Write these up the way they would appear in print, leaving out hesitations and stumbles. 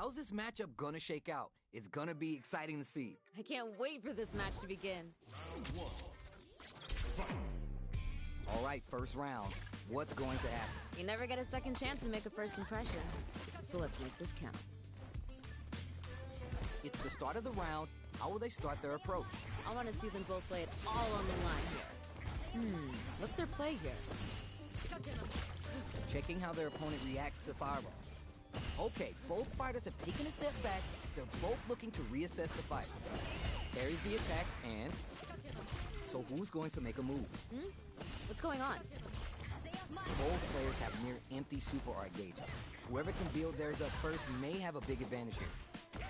How's this matchup gonna shake out? It's gonna be exciting to see. I can't wait for this match to begin. All right, first round. What's going to happen? You never get a second chance to make a first impression. So let's make this count. It's the start of the round. How will they start their approach? I want to see them both play it all on the line here. What's their play here? Checking how their opponent reacts to fireball. Okay, both fighters have taken a step back. They're both looking to reassess the fight. Parries the attack, and so who's going to make a move? What's going on? Both players have near empty super art gauges. Whoever can build theirs up first may have a big advantage here.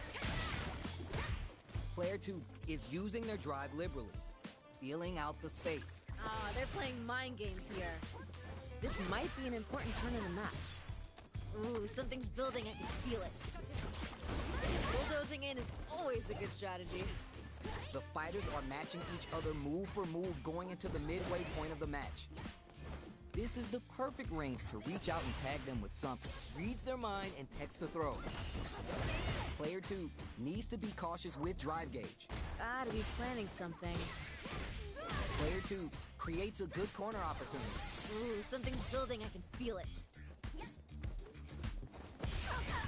Player 2 is using their drive liberally, feeling out the space. They're playing mind games here. This might be an important turn in the match. Ooh, something's building, I can feel it. Bulldozing in is always a good strategy. The fighters are matching each other move for move going into the midway point of the match. This is the perfect range to reach out and tag them with something. Reads their mind and texts the throw. Player 2 needs to be cautious with drive gauge. Gotta be planning something. Player 2 creates a good corner opportunity. Ooh, something's building, I can feel it.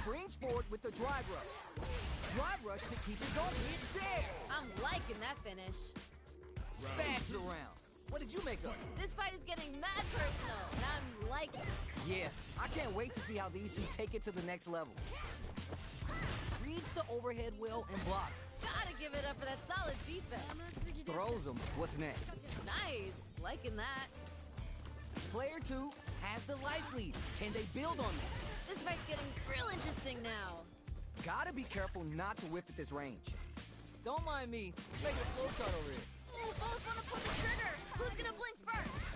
Springs forward with the drive rush. Drive rush to keep it going. It's there! I'm liking that finish. That's the round. What did you make of it? This fight is getting mad personal, and I'm liking it. Yeah, I can't wait to see how these two take it to the next level. Reads the overhead well and blocks. Gotta give it up for that solid defense. Throws them. What's next? Nice, liking that. Player 2 has the life lead. Can they build on this? This fight's getting real interesting now. Gotta be careful not to whiff at this range. Don't mind me. Let's make a flowchart over here. Ooh, both wanna pull the trigger. Who's gonna blink first?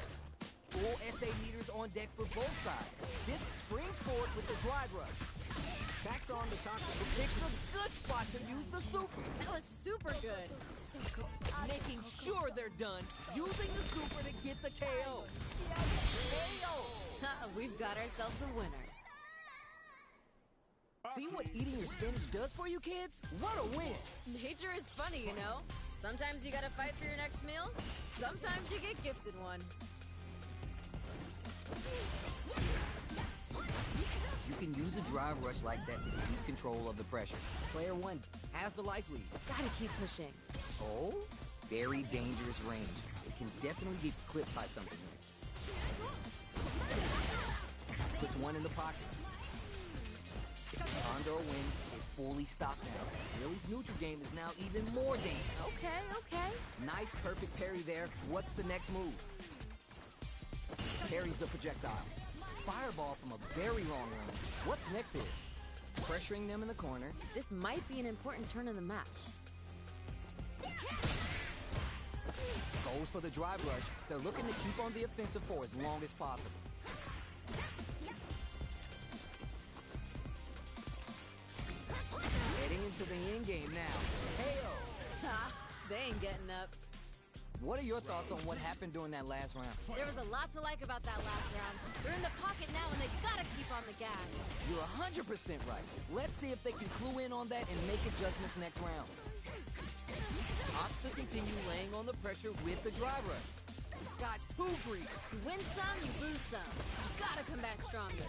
Full SA meters on deck for both sides. This springs forward with the drive rush. Backs on the top. Picks a good spot to use the super. That was super good. Making sure they're done. Using the super to get the KO. KO! We've got ourselves a winner. See what eating your spinach does for you kids? What a win! Nature is funny, you know? Sometimes you gotta fight for your next meal. Sometimes you get gifted one. You can use a drive rush like that to keep control of the pressure. Player 1 has the life lead. Gotta keep pushing. Oh, very dangerous range. It can definitely get clipped by something here. Puts one in the pocket. Condor win is fully stopped now. Lily's neutral game is now even more dangerous. Okay. Nice, perfect parry there. What's the next move? Parries the projectile. Fireball from a very long range. What's next here? Pressuring them in the corner. This might be an important turn in the match. Goes for the drive rush. They're looking to keep on the offensive for as long as possible. Heading into the end game now. Hey-o! Ha! They ain't getting up. What are your thoughts on what happened during that last round? There was a lot to like about that last round. They're in the pocket now and they gotta keep on the gas. You're 100% right. Let's see if they can clue in on that and make adjustments next round. Opts to continue laying on the pressure with the drive rush. Got too greedy. You win some, you lose some. You gotta come back stronger.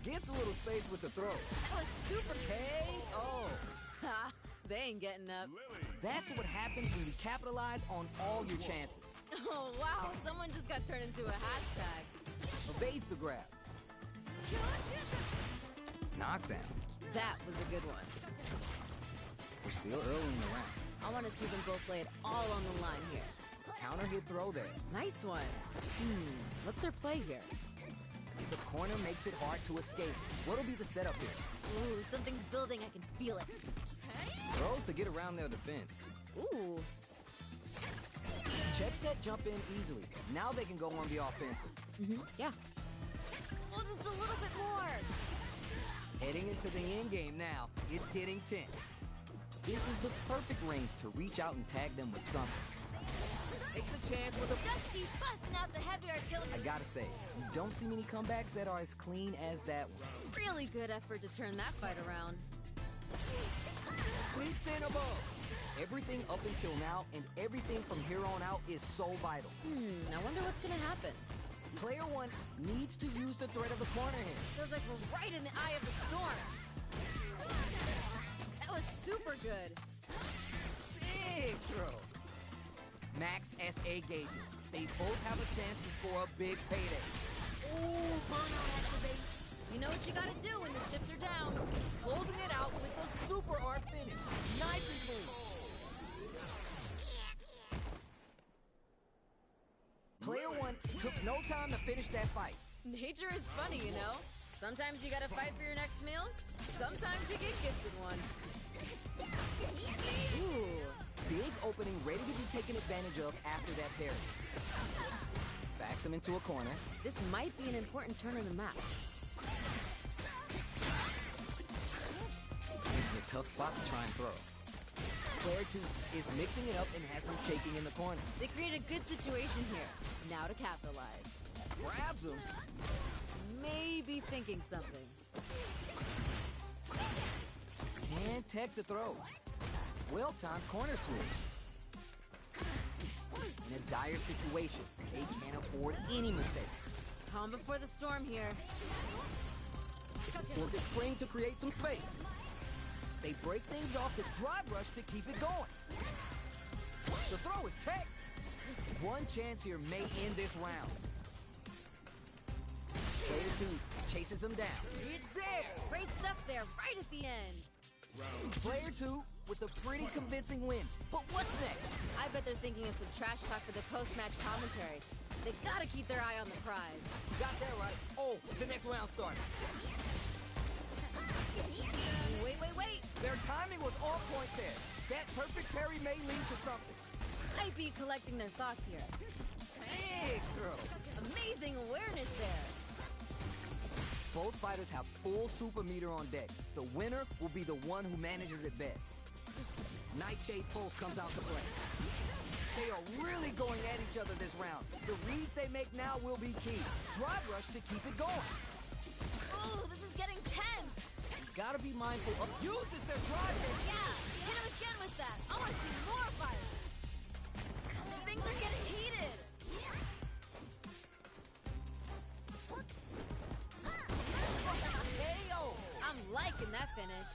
Gets a little space with the throw. That was super KO! Ha! They ain't getting up. That's what happens when you capitalize on all your chances. Oh, wow. Someone just got turned into a hashtag. Evades the grab. Knockdown. That was a good one. We're still early in the round. I want to see them both play it all on the line here. Counter hit throw there. Nice one. What's their play here? The corner makes it hard to escape. What'll be the setup here? Ooh, something's building. I can feel it. Throws to get around their defense. Ooh. Checks that jump in easily. Now they can go on the offensive. Yeah. Well, just a little bit more. Heading into the end game now. It's getting tense. This is the perfect range to reach out and tag them with something. Takes a chance with a... Just keep busting out the heavy artillery. I gotta say, you don't see many comebacks that are as clean as that one. Really good effort to turn that fight around. sneaks in above. Everything up until now and everything from here on out is so vital. I wonder what's gonna happen. Player one needs to use the threat of the corner here. Feels like we're right in the eye of the storm. That was super good. Big throw. Max SA gauges. They both have a chance to score a big payday. Ooh, burnout activate. You know what you gotta do when the chips are down. Closing it out with a super art finish. Nice and clean. Player one took no time to finish that fight. Nature is funny, you know? Sometimes you gotta fight for your next meal. Sometimes you get gifted one. Ooh. Big opening ready to be taken advantage of after that parry. Backs him into a corner. This might be an important turn in the match. This is a tough spot to try and throw. Player two is mixing it up and has him shaking in the corner. They create a good situation here. Now to capitalize. Grabs him. Maybe thinking something. Can't tech the throw. Well-timed corner switch. In a dire situation, they can't afford any mistakes. Calm before the storm here. Will the spring to create some space. They break things off to drive rush to keep it going. The throw is tech. One chance here may end this round. Player two chases him down. It's there! Great stuff there, right at the end. Player two with a pretty convincing win. But what's next? I bet they're thinking of some trash talk for the post-match commentary. They gotta keep their eye on the prize. You got that right. Oh, the next round started. Wait. Their timing was on point there. That perfect parry may lead to something. Might be collecting their thoughts here. Big throw. Amazing awareness there. Both fighters have full super meter on deck. The winner will be the one who manages it best. Nightshade Pulse comes out to play. They are really going at each other this round. The reads they make now will be key. Drive rush to keep it going. Ooh, this is getting tense. Gotta be mindful of use this their drive hit. Yeah, hit him again with that. I want to see more fighters. Things are getting heated. KO. I'm liking that finish.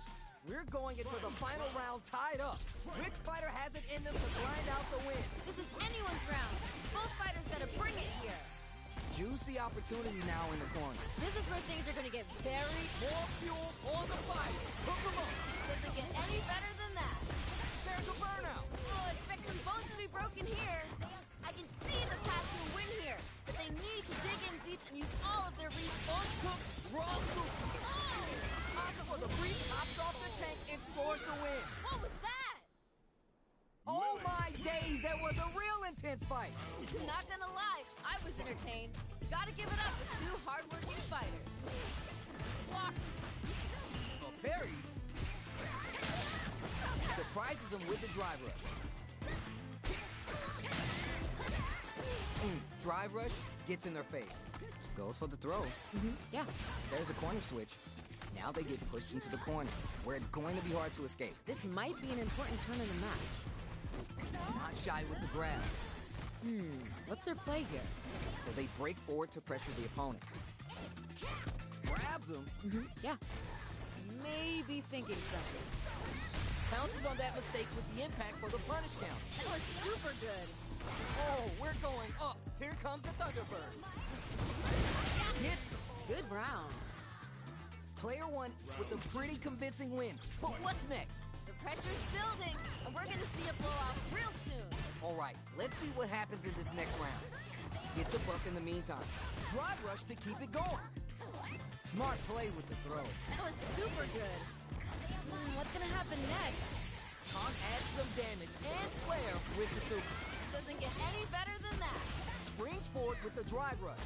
We're going into the final round tied up. Which fighter has it in them to grind out the win? This is anyone's round. Both fighters gotta bring it here. Juicy opportunity now in the corner. This is where things are gonna get very... More fuel on the fight. Hook them up. Doesn't get any better than that. There's a burnout. Oh, expect some bones to be broken here. I can see the path to a win here, but they need to dig in deep and use all of their resources. Uncooked raw soup. Opts for the brief, hops off the tank and scores the win. What was that? Oh my days, that was a real intense fight. Not gonna lie, I was entertained. Gotta give it up to two hardworking fighters. Blocked. A parry. Surprises him with the drive rush. Drive rush gets in their face. Goes for the throw. Yeah. There's a corner switch. Now they get pushed into the corner, where it's going to be hard to escape. This might be an important turn in the match. Not shy with the grab. What's their play here? So they break forward to pressure the opponent. Grabs him. Yeah. Maybe thinking something. Pounces on that mistake with the impact for the punish count. That was super good. Oh, we're going up. Here comes the Thunderbird. Hits him. Good round. Player one with a pretty convincing win. But what's next? The pressure's building, and we're gonna see a blowout real soon. All right, let's see what happens in this next round. Gets a buck in the meantime. Drive rush to keep it going. Smart play with the throw. That was super good. What's gonna happen next? Kong adds some damage and flair with the super. Doesn't get any better than that. Springs forward with the drive rush.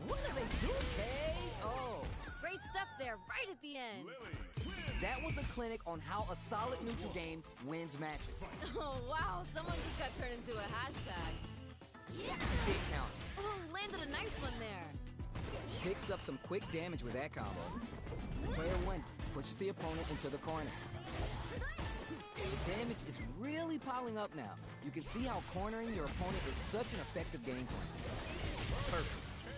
What do they do? KO. Great stuff there, right at the end. That was a clinic on how a solid neutral game wins matches. Oh, wow, someone just got turned into a hashtag. Big count. Oh, landed a nice one there. Picks up some quick damage with that combo. Player one pushes the opponent into the corner. Damage is really piling up now. You can see how cornering your opponent is such an effective game plan. Perfect.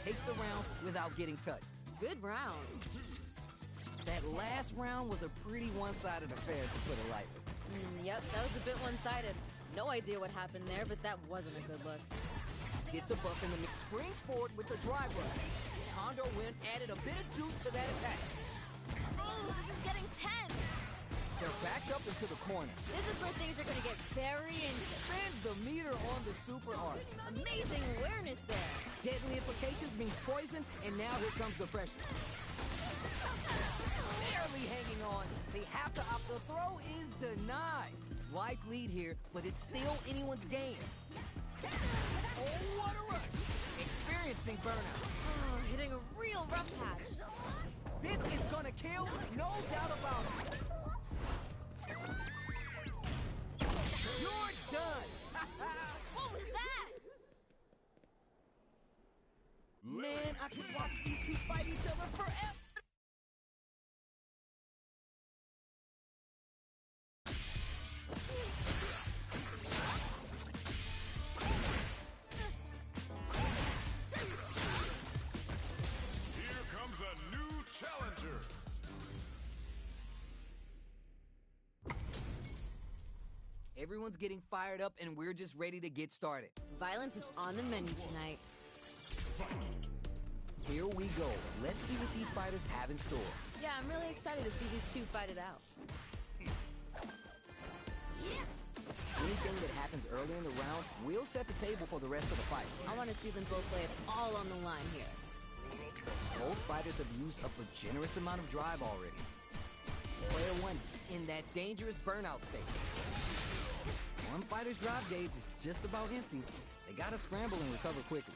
Takes the round without getting touched. Good round. That last round was a pretty one-sided affair, to put it lightly. Yep, that was a bit one-sided. No idea what happened there, but that wasn't a good look. Gets a buff in the mix, springs forward with the drive rush. Kondo Win added a bit of juice to that attack. Oh, this is getting tense. They're backed up into the corner. This is where things are going to get very intense. Spins the meter on the super art. Amazing awareness there. Deadly implications means poison, and now here comes the pressure. Barely hanging on. They have to opt. The throw is denied. Life lead here, but it's still anyone's game. Oh, what a rush! Experiencing burnout. Oh, hitting a real rough patch. This is gonna kill, no doubt about it. You're done! What was that? Man, I could watch these two fight each other forever! Here comes a new challenger. Everyone's getting fired up and we're just ready to get started. Violence is on the menu tonight. Here we go. Let's see what these fighters have in store. Yeah, I'm really excited to see these two fight it out. Anything that happens early in the round will set the table for the rest of the fight. I want to see them both lay it all on the line here. Both fighters have used up a generous amount of drive already. Player one in that dangerous burnout state. One fighter's drive gauge is just about empty. They gotta scramble and recover quickly.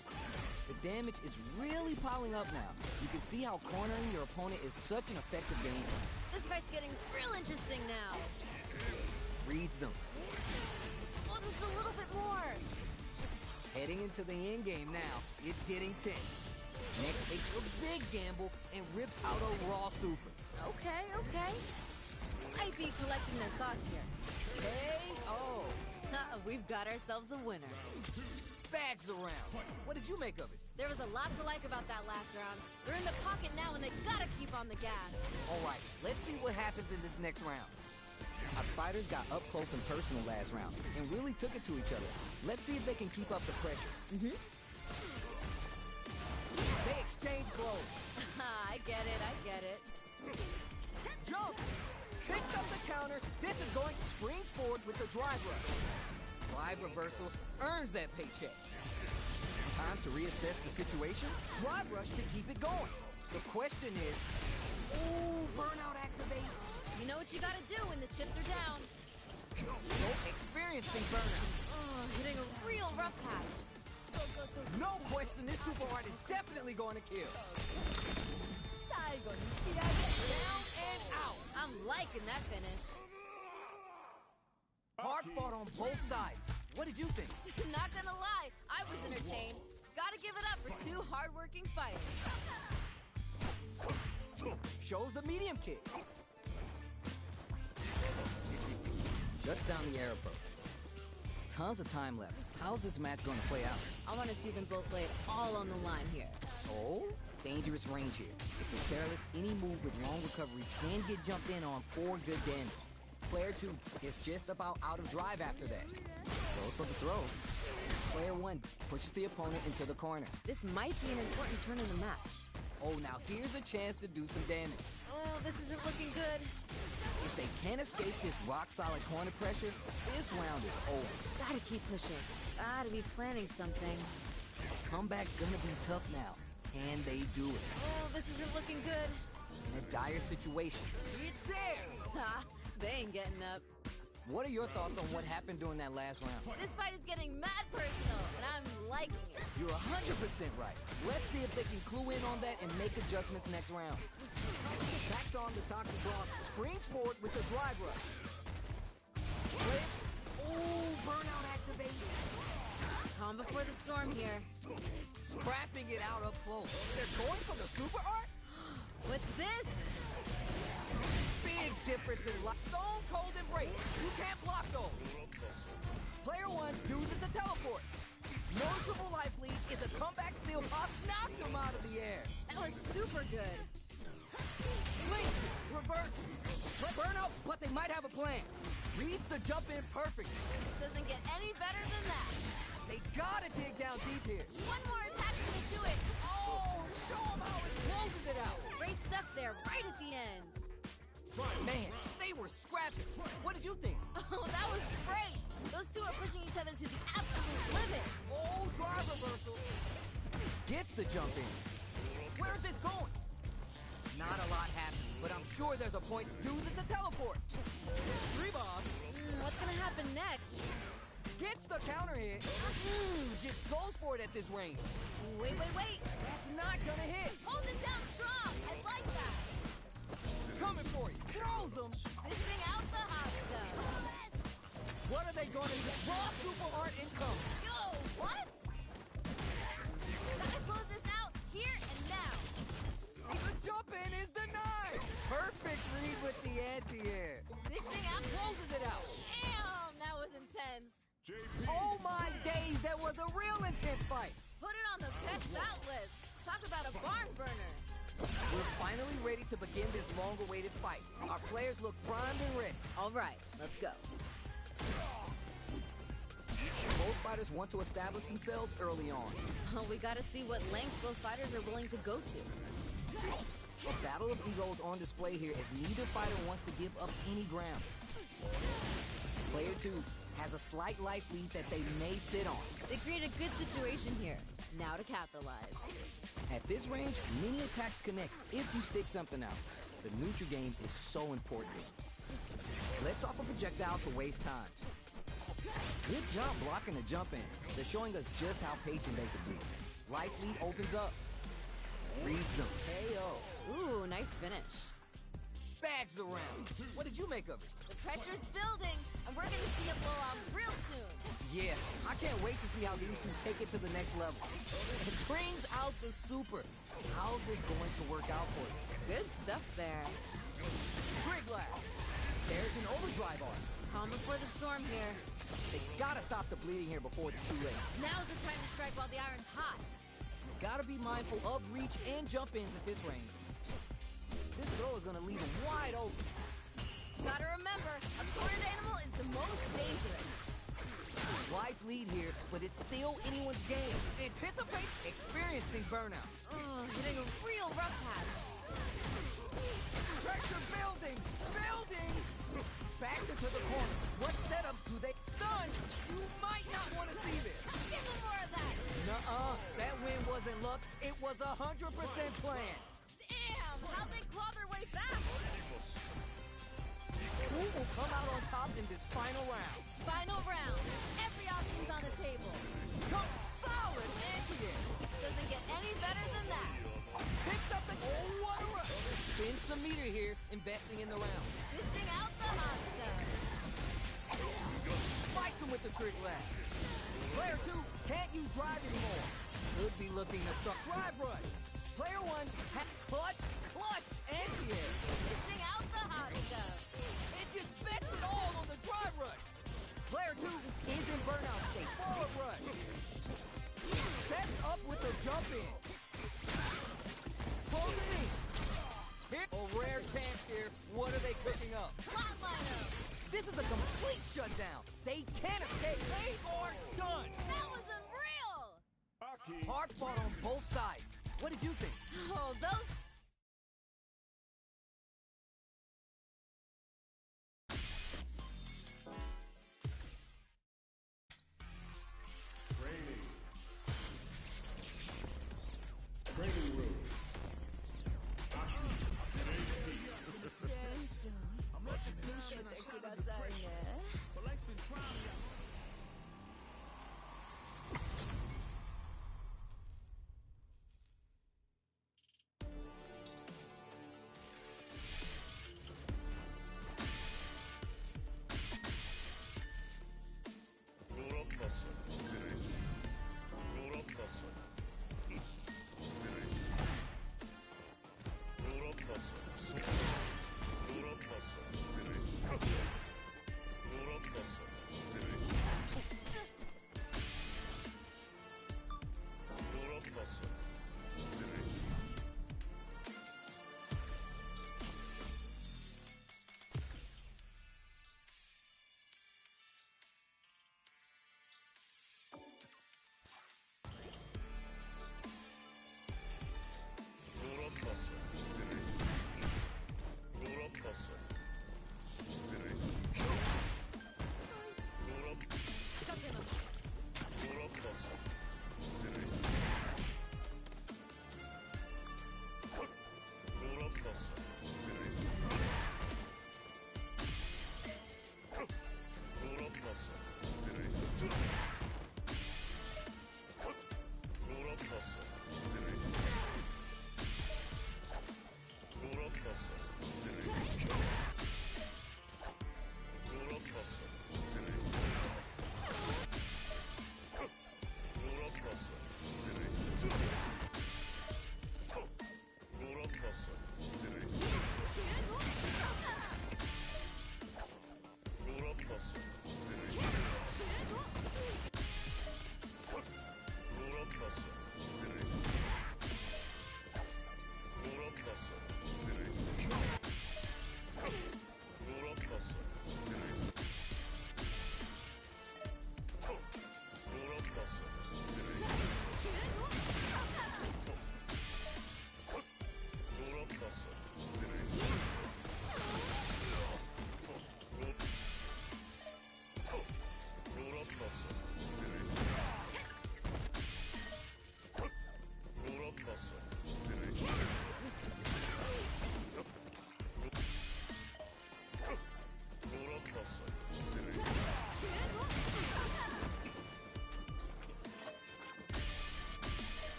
The damage is really piling up now. You can see how cornering your opponent is such an effective game. This fight's getting real interesting now. Reads them. Oh, just a little bit more. Heading into the end game now. It's getting tense. Next takes a big gamble and rips out a raw super. Okay. Might be collecting their thoughts here. K.O. We've got ourselves a winner. Bags around. What did you make of it? There was a lot to like about that last round. They're in the pocket now and they gotta keep on the gas. All right, let's see what happens in this next round. Our fighters got up close and personal last round and really took it to each other. Let's see if they can keep up the pressure. They exchange blows. I get it. Jump! Picks up the counter. This is going, springs forward with the drive rush. Drive reversal earns that paycheck. Time to reassess the situation. Drive rush to keep it going. The question is, ooh, burnout activate. You know what you gotta do when the chips are down. Experiencing burnout. Hitting a real rough patch. No question, this super art is definitely going to kill. Down and out. I'm liking that finish. Hard fought on both sides. What did you think? Not gonna lie, I was entertained. Gotta give it up for two hardworking fighters. Shows the medium kick. Shuts down the air approach. Tons of time left. How's this match going to play out? I want to see them both lay it all on the line here. Oh, dangerous range here. If you're careless, any move with long recovery can get jumped in on for good damage. Player 2 is just about out of drive after that. Goes for the throw. Player 1 pushes the opponent into the corner. This might be an important turn in the match. Oh, now here's a chance to do some damage. Oh, this isn't looking good. If they can't escape this rock-solid corner pressure, this round is over. Gotta keep pushing. Gotta be planning something. Comeback's gonna be tough now. Can they do it? Oh, this isn't looking good. In a dire situation, it's there! Ha! They ain't getting up. What are your thoughts on what happened during that last round? This fight is getting mad personal, and I'm liking it. You're 100% right. Let's see if they can clue in on that and make adjustments next round. Backs on the toxic block, springs forward with the drive rush. Ooh, burnout activation. Calm before the storm here. Scrapping it out up close. They're going for the super art? What's this? big difference in life. Stone cold embrace. You can't block those. Player 1 uses the teleport. Noticeable life lead is a comeback steal pop. Knocked him out of the air. That was super good. Link, reverse. Burnout, but they might have a plan. Reads the jump in perfectly. Doesn't get any better than that. They gotta dig down deep here. One more attack's gonna do it. Oh, show them how it closes it out. Great stuff there, right at the end. Man, they were scrapping. What did you think? Oh, that was great. Those two are pushing each other to the absolute limit. Oh, drive reversal. Gets the jump in. Where is this going? Not a lot happening, but I'm sure there's a point. Uses the teleport. Rebound. What's gonna happen next? Gets the counter hit. Just goes for it at this range. Wait. That's not gonna hit. Hold it down strong. I like that. Coming for you. Throws him. Dishing out the hot stuff. What are they gonna do? Raw super art income. Yo, what? Gotta close this out here and now. The jump in is denied. Perfect read with the anti-air. Dishing out. Closes it out. Damn, that was intense. Oh my days, that was a real intense fight. Put it on the best bout list. Talk about a barn burner. We're finally ready to begin this long-awaited fight. Our players look primed and ready. All right, let's go. Both fighters want to establish themselves early on. Oh, we gotta see what lengths both fighters are willing to go to. A battle of egos on display here as neither fighter wants to give up any ground. Player 2 has a slight life lead that they may sit on. They create a good situation here. Now to capitalize. At this range, many attacks connect if you stick something out. The neutral game is so important. Let's off a projectile to waste time. Good job blocking the jump in. They're showing us just how patient they can be. Life lead opens up. Reads them. KO. Ooh, nice finish. Bags around. What did you make of it? The pressure's building, and we're gonna see a blowout real soon. Yeah, I can't wait to see how these two take it to the next level. It brings out the super. How's this going to work out for you? Good stuff there. Brig lab. There's an overdrive arc. Calm before the storm here. They gotta stop the bleeding here before it's too late. Now's the time to strike while the iron's hot. Gotta be mindful of reach and jump ins at this range. This throw is gonna leave him wide open. Gotta remember, a cornered animal is the most dangerous. Life lead here, but it's still anyone's game. Anticipate experiencing burnout. Hitting a real rough patch. Pressure building! Building! Back into the corner. What setups do they stun? You might not want to see this. Give him more of that. Nuh-uh. That win wasn't luck. It was 100% planned. Damn, how'd they claw their way back? Who will come out on top in this final round? Final round. Every option's on the table. Come solid anti-air. Doesn't get any better than that. Picks up the... Oh, what a rush. Spend some meter here, investing in the round. Dishing out the hot stuff. Spikes him with the trick lab. Player 2 can't use drive anymore. Could be looking to start drive rush. Player 1 has clutch, anti-air. Dishing out the hot stuff. It just bets it all on the drive rush. Player 2 is in burnout state. Forward rush. Sets up with the jump in. Holding. Hit a rare chance here. What are they cooking up? Hot lineup. This is a complete shutdown. They can't escape. They are done. That was unreal. Hard fought on both sides. What did you think? Oh, those... Training room.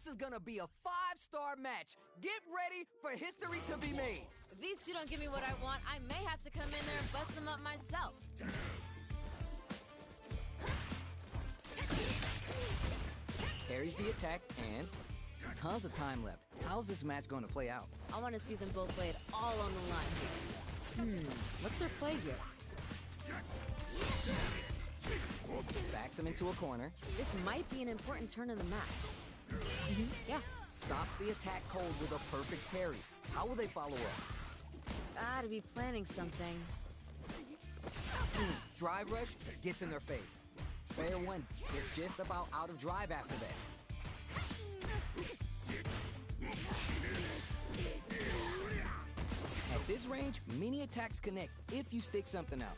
This is gonna be a 5-star match. Get ready for history to be made. If these two don't give me what I want, I may have to come in there and bust them up myself. Carries the attack and tons of time left. How's this match going to play out? I want to see them both lay it all on the line. What's their play here? Backs him into a corner. This might be an important turn in the match. Yeah. Stops the attack cold with a perfect parry. How will they follow up? Gotta be planning something. Drive rush gets in their face. Player one is just about out of drive after that. At this range, many attacks connect if you stick something out.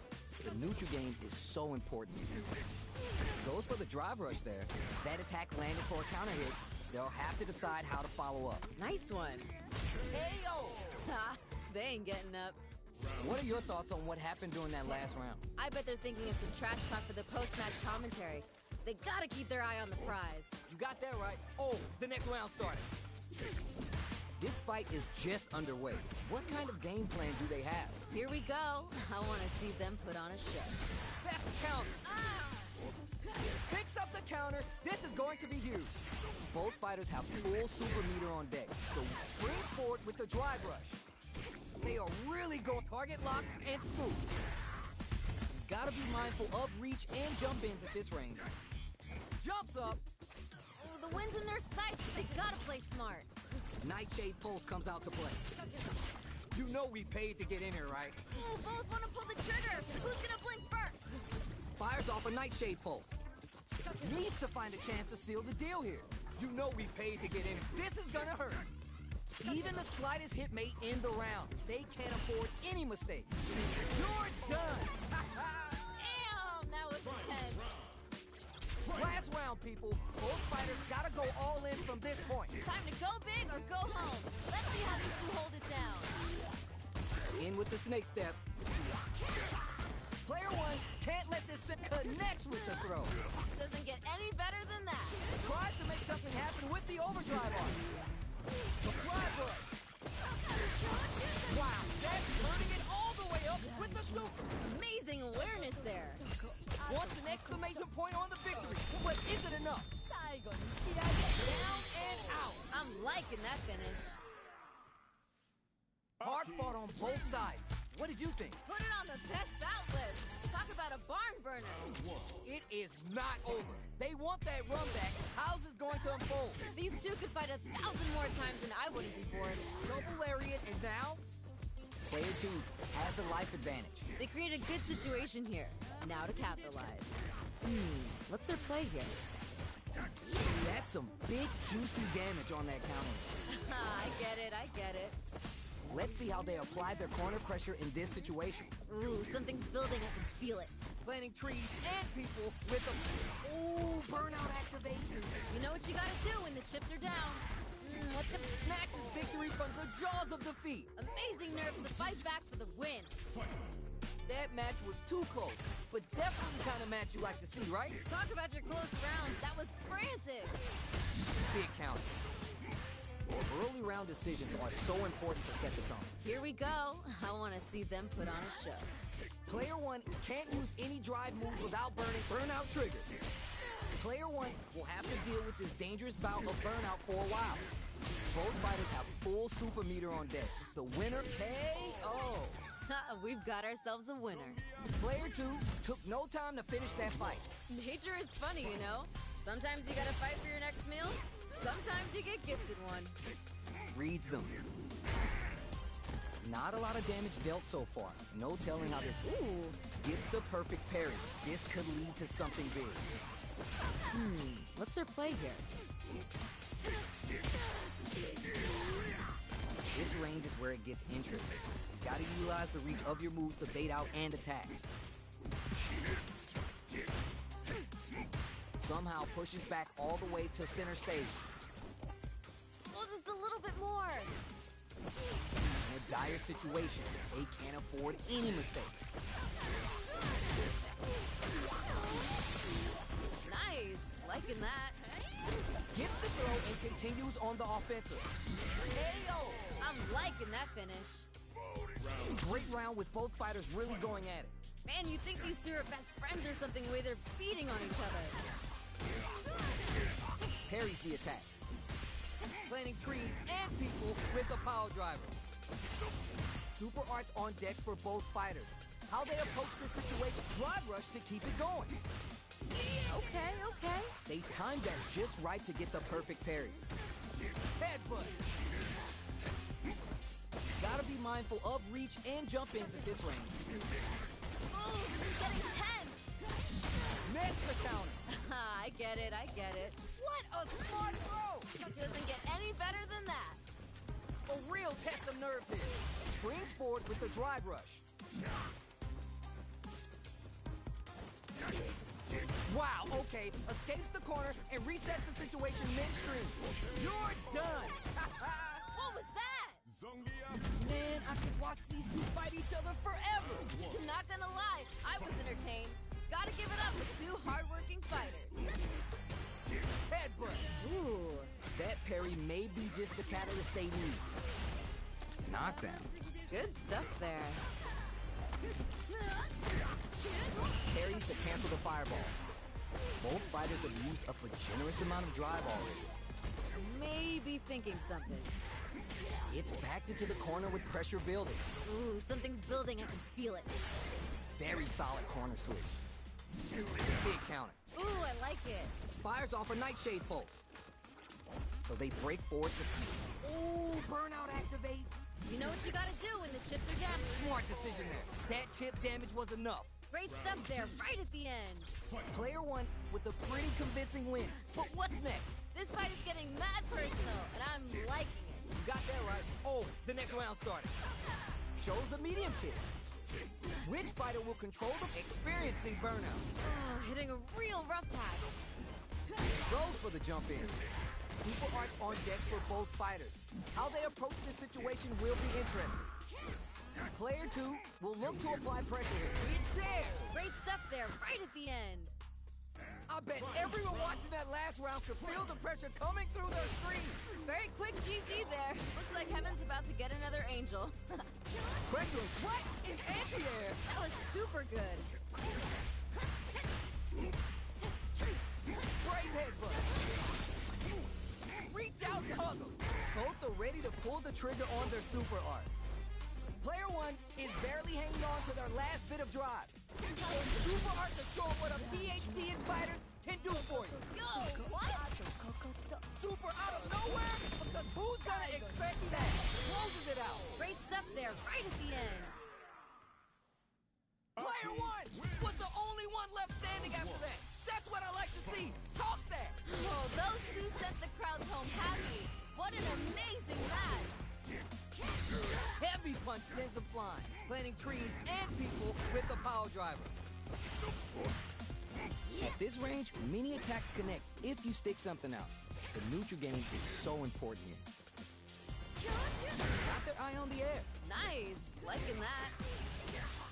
The neutral game is so important. Goes for the drive rush there. That attack landed for a counter hit. They'll have to decide how to follow up. Nice one. Hey-o! Ha! They ain't getting up. What are your thoughts on what happened during that last round? I bet they're thinking of some trash talk for the post-match commentary. They gotta keep their eye on the prize. You got that right. Oh, the next round started. This fight is just underway. What kind of game plan do they have? Here we go. I want to see them put on a show. That's a counter. Picks up the counter. This is going to be huge. Both fighters have full super meter on deck. So springs forward with the drive rush. They are really going target lock and scoop. You gotta be mindful of reach and jump ins at this range. Jumps up. Oh, the wind's in their sights. They gotta play smart. Nightshade Pulse comes out to play. You know we paid to get in here, right? Ooh, both want to pull the trigger. Who's gonna blink first? Fires off a Nightshade Pulse. Needs to find a chance to seal the deal here. You know we paid to get in. This is gonna hurt. Even the slightest hit may end the round. They can't afford any mistake. You're done. Damn, that was intense. Last round, people. Both fighters gotta go all in from this point. Time to go big or go home. Let's see how these two hold it down. In with the snake step. Player one can't let this sit connects with the throw. Doesn't get any better than that. Tries to make something happen with the overdrive on. Drive rush. Wow, that's turning it all the way up with the super. Amazing awareness there. Wants an exclamation point on the victory, but is it enough? Down and out. I'm liking that finish. Hard fought on both sides. What did you think? Put it on the best bout list. Talk about a barn burner. It is not over. They want that run back. How's this going to unfold? These two could fight 1,000 more times and I wouldn't be bored. Double lariat, and now? Player two has the life advantage. They created a good situation here. Now to capitalize. What's their play here? That's some big, juicy damage on that counter. I get it. Let's see how they apply their corner pressure in this situation. Ooh, something's building. I can feel it. Planting trees and people with a... Ooh, burnout activation. You know what you gotta do when the chips are down. What's gonna... Snatches victory from the jaws of defeat. Amazing nerves to fight back for the win. That match was too close, but definitely the kind of match you like to see, right? Talk about your close rounds. That was frantic. Big count. Early round decisions are so important to set the tone. Here we go. I want to see them put on a show. Player one can't use any drive moves without burning burnout triggers. Player one will have to deal with this dangerous bout of burnout for a while. Both fighters have full super meter on deck. The winner, KO. We've got ourselves a winner. Player two took no time to finish that fight. Nature is funny, you know. Sometimes you gotta fight for your next meal. Sometimes you get gifted one. Reads them. Not a lot of damage dealt so far. No telling how this... Ooh. Gets the perfect parry. This could lead to something big. What's their play here? This range is where it gets interesting. You gotta utilize the reach of your moves to bait out and attack. Somehow pushes back all the way to center stage. Well, just a little bit more. In a dire situation, they can't afford any mistakes. Nice. Liking that. gets the throw and continues on the offensive. KO! I'm liking that finish. Great round with both fighters really going at it. Man, you think these two are best friends or something, the way they're beating on each other. Parries the attack. Planting trees and people with the power driver. Super arts on deck for both fighters. How they approach this situation, drive rush to keep it going. Okay, okay. They timed that just right to get the perfect parry. Headbutt. Gotta be mindful of reach and jump ins at this range. Oh, this is getting tense. Missed the counter. I get it, I get it. What a smart throw! It doesn't get any better than that. A real test of nerves here. Springs forward with the drive rush. Wow, okay. Escapes the corner and resets the situation midstream. You're done! What was that? Man, I could watch these two fight each other forever! Not gonna lie, I was entertained. Gotta give it up to two hardworking fighters. Headbutt! Ooh. That parry may be just the catalyst they need. Knockdown. Good stuff there. Parries to cancel the fireball. Both fighters have used up a generous amount of drive already. Maybe thinking something. It's backed into the corner with pressure building. Ooh, something's building, I can feel it. Very solid corner switch. Big counter. Ooh, I like it. Fires off a nightshade pulse. So they break forward to... Ooh, burnout activates. You know what you gotta do when the chips are damaged. Smart decision there. That chip damage was enough. Great stuff there, right at the end. Player one with a pretty convincing win. But what's next? This fight is getting mad personal, and I'm liking it. You got that right. Oh, the next round started. Shows the medium kick. Which fighter will control them experiencing burnout? Oh, hitting a real rough patch. Goes for the jump in. Super arts on deck for both fighters. How they approach this situation will be interesting. Player two will look to apply pressure here. It's there! Great stuff there, right at the end. I bet everyone watching that last round could feel the pressure coming through their screen. Very quick GG there. Looks like Heaven's about to get another angel. Pressure, what? Is anti-air? That was super good. Great headbutt. Reach out and hug them. Both are ready to pull the trigger on their super art. Player one is barely hanging on to their last bit of drive. Super art to show what a PhD in fighters can do for you. Yo, what? Super out of nowhere? Because who's gonna expect that? Closes it out. Great stuff there, right at the end. Player one was the only one left standing after that. That's what I like to see. Talk that. Oh, those two sent the crowds home happy. What an amazing match. Heavy punch sends them flying, planting trees and people with the power driver. At this range, many attacks connect if you stick something out. The neutral game is so important here. Got their eye on the air. Nice, liking that.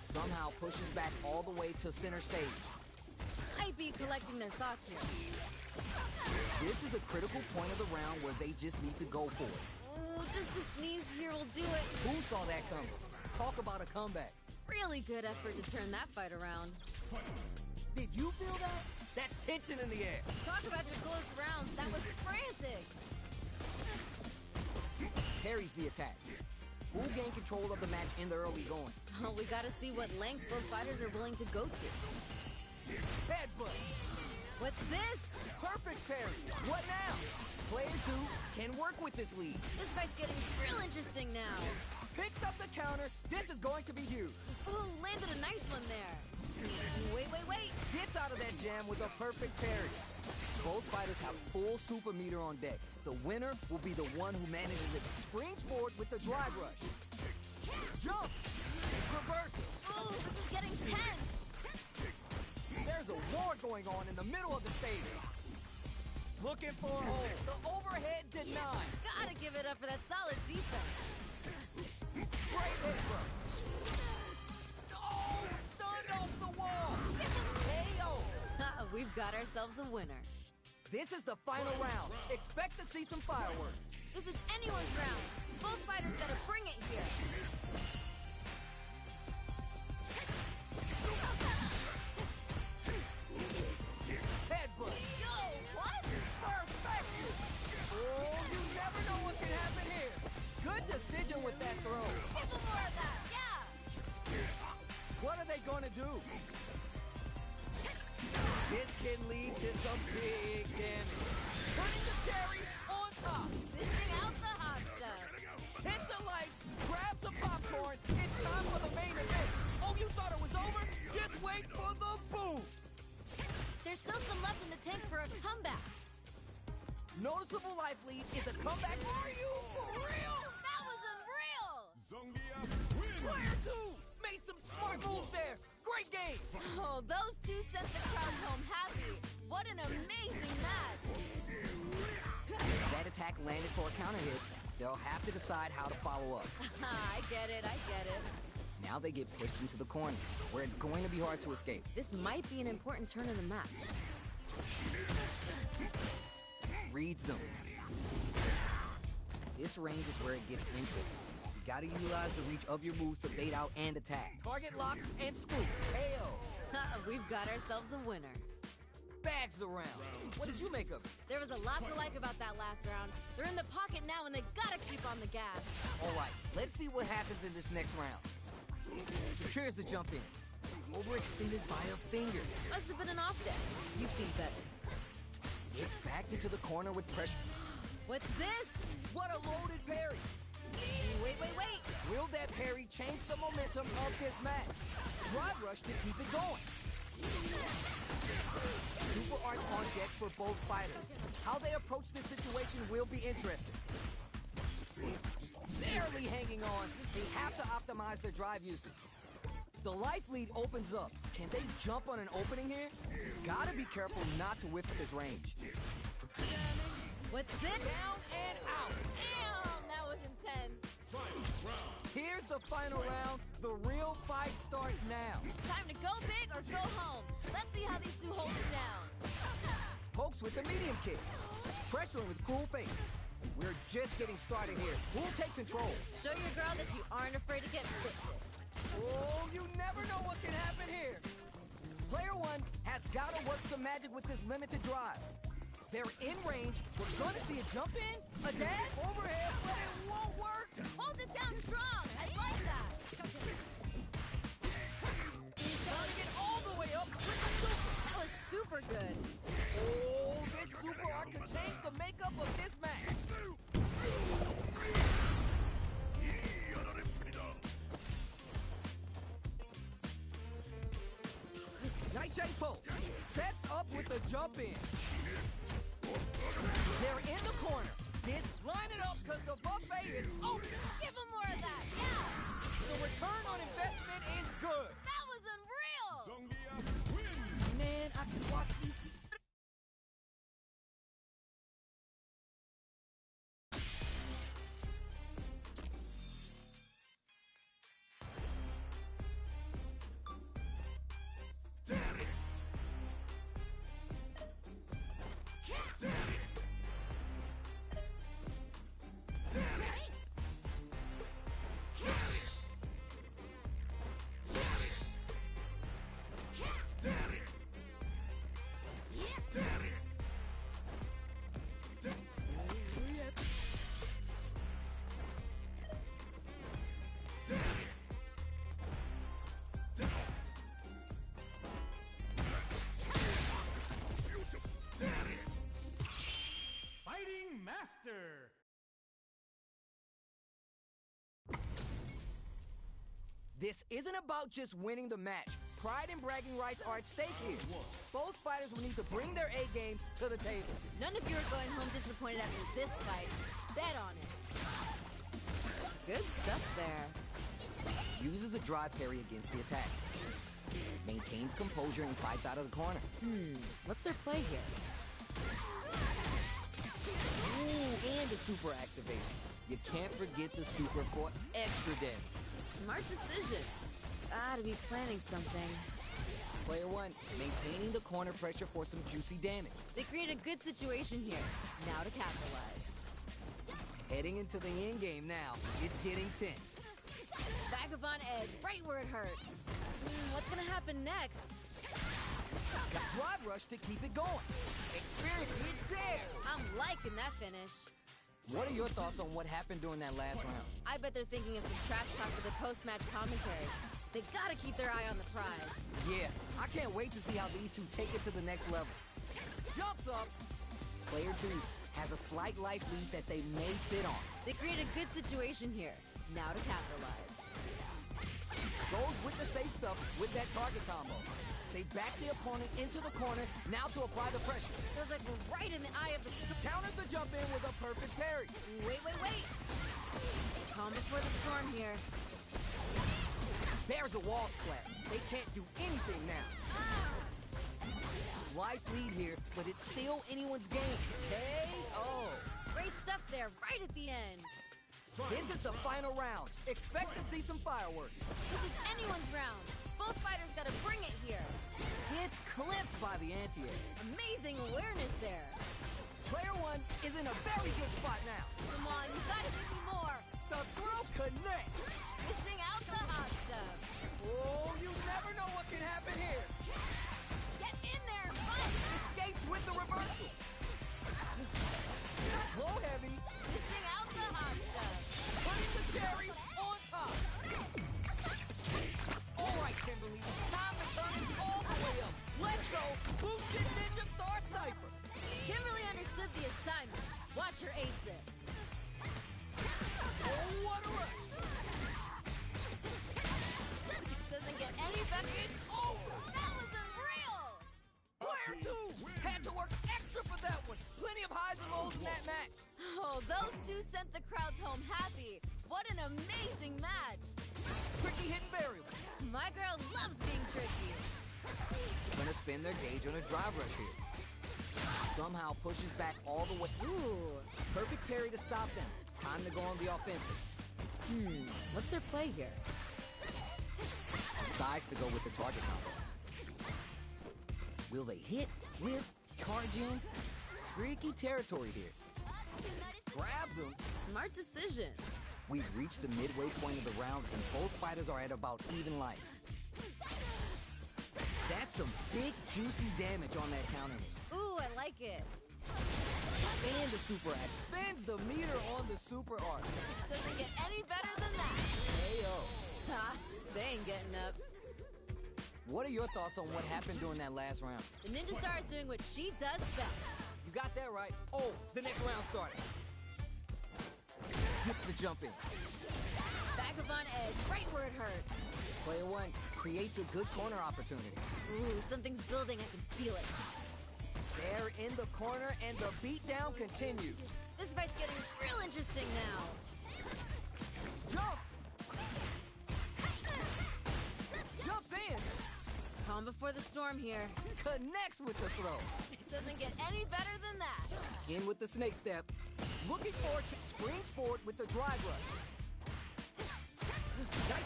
Somehow pushes back all the way to center stage. Might be collecting their thoughts here. This is a critical point of the round where they just need to go for it. Oh, just a sneeze here will do it. Who saw that coming? Talk about a comeback. Really good effort to turn that fight around. Did you feel that? That's tension in the air. Talk about your close rounds. That was frantic. Parries the attack. Who gain control of the match in the early going? Oh, we gotta see what lengths both fighters are willing to go to. Headbutt. What's this? Perfect parry. What now? Player two can work with this lead. This fight's getting real interesting now. Picks up the counter. This is going to be huge. Ooh, landed a nice one there. Wait. Gets out of that jam with a perfect parry. Both fighters have full super meter on deck. The winner will be the one who manages it. Springs forward with the drive rush. Jump. Reversal. Ooh, this is getting tense. There's a war going on in the middle of the stage. Looking for a hole. The overhead denied. Gotta give it up for that solid defense. Great headbutt. Oh, stunned off the wall. KO. We've got ourselves a winner. This is the final round. Expect to see some fireworks. This is anyone's round. Both fighters gotta bring it here. Headbutt. Yo, what? Perfect. Oh, you never know what can happen here. Good decision with that throw. Give him more of that, yeah. What are they gonna do? This can lead to some big damage. Putting the cherry on top. Dishing out the hot stuff. Hit the lights, grab some popcorn. It's time for the main event. Oh, you thought it was over? Just wait for the boom. There's still some left in the tank for a comeback. Noticeable life lead is a comeback. Are you for real? That was unreal! Zongia wins! Player 2 made some smart moves there. Great game. Oh, those two sent the crowd home happy. What an amazing match. That attack landed for a counter hit. They'll have to decide how to follow up. I get it. Now they get pushed into the corner, where it's going to be hard to escape. This might be an important turn in the match. Reads them. This range is where it gets interesting. You gotta utilize the reach of your moves to bait out and attack. Target lock and scoop. KO. We've got ourselves a winner. Bags around. What did you make of it? There was a lot to like about that last round. They're in the pocket now and they gotta keep on the gas. All right, let's see what happens in this next round. Secures the jump in. Overextended by a finger. Must have been an off day. You've seen better. It's backed into the corner with pressure. What's this? What a loaded parry. Wait. Will that parry change the momentum of this match? Drive rush to keep it going. Super art on deck for both fighters. How they approach this situation will be interesting. Barely hanging on, they have to optimize their drive usage. The life lead opens up. Can they jump on an opening here? Gotta be careful not to whiff at this range. What's this? Down and out. Damn, that was intense. Final round. Here's the final round. The real fight starts now. Time to go big or go home. Let's see how these two hold it down. Pokes with the medium kick. Pressuring with cool fake. We're just getting started here. Who'll take control? Show your girl that you aren't afraid to get vicious. Oh, you never know what can happen here. Player 1 has got to work some magic with this limited drive. They're in range. We're going to see a jump in, a dash, overhead, but it won't work. Hold it down strong. I like that. Gotta get all the way up with the super. That was super good. Oh, this super art could change the makeup of this match. Nice shape pose. Sets up with the jump in. They're in the corner. Line it up because the buffet is open. Give him more of that. Yeah. The return on investment is good. That was unreal. Zongia wins! Man, I can watch these. Fighting Master! This isn't about just winning the match. Pride and bragging rights are at stake here. Both fighters will need to bring their A game to the table. None of you are going home disappointed after this fight. Bet on it. Good stuff there. Uses a drive parry against the attack. Maintains composure and fights out of the corner. What's their play here? Ooh, and a super activation. You can't forget the super for extra damage. Smart decision. Gotta be planning something. Player 1, maintaining the corner pressure for some juicy damage. They create a good situation here. Now to capitalize. Heading into the end game now. It's getting tense. Back up on edge, right where it hurts. What's gonna happen next? Got drive rush to keep it going. Experience is there. I'm liking that finish. What are your thoughts on what happened during that last round? I bet they're thinking of some trash talk for the post-match commentary. They gotta keep their eye on the prize. Yeah, I can't wait to see how these two take it to the next level. Jumps up. Player 2 has a slight life lead that they may sit on. They create a good situation here. Now to capitalize. Goes with the safe stuff with that target combo. They back the opponent into the corner, now to apply the pressure. Feels like we're right in the eye of the storm. Counters the jump in with a perfect parry. Wait. Calm before the storm here. There's a wall splat. They can't do anything now. Life lead here, but it's still anyone's game. KO. Great stuff there, right at the end. This is the final round. Expect to see some fireworks. This is anyone's round. Both fighters gotta bring it here. It's clipped by the anti-air. Amazing awareness there. Player 1 is in a very good spot now. Come on, you gotta give me more. The throw connects. Dishing out the hot stuff. Oh, you never know what can happen here. Get in there, fight. Escaped with the reversal. Low heavy. Dishing out the hot stuff. Putting the cherry on top. All right, Kimberly. Time to turn it all the way up. Let's go. Boomshit Ninja Star Cypher. Kimberly understood the assignment. Watch her ace this. Oh, what a rush. Doesn't get any better. It's over. That was unreal. Player 2 had to work extra for that one. Plenty of highs and lows in that match. Oh, those two sent the crowds home happy. What an amazing match. Tricky hidden variable. My girl loves being tricky. Gonna spin their gauge on a drive rush here. Somehow pushes back all the way. Ooh. Perfect parry to stop them. Time to go on the offensive. What's their play here? Decides to go with the target combo. Will they hit, whip, charge in? Tricky territory here. Grabs him. Smart decision. We've reached the midway point of the round, and both fighters are at about even life. That's some big, juicy damage on that counter move. Ooh, I like it. And the super act. Spins the meter on the super arc. Doesn't get any better than that. KO. Ha, they ain't getting up. What are your thoughts on what happened during that last round? The Ninja Star is doing what she does best. You got that right. Oh, the next round started. Gets the jump in. Back up on edge, right where it hurts. Player 1 creates a good corner opportunity. Ooh, something's building, I can feel it. They're in the corner, and the beatdown continues. This fight's getting real interesting now. Jumps! Jumps in! Calm before the storm here. Connects with the throw. It doesn't get any better than that. In with the snake step. Looking forward, springs forward with the drive rush.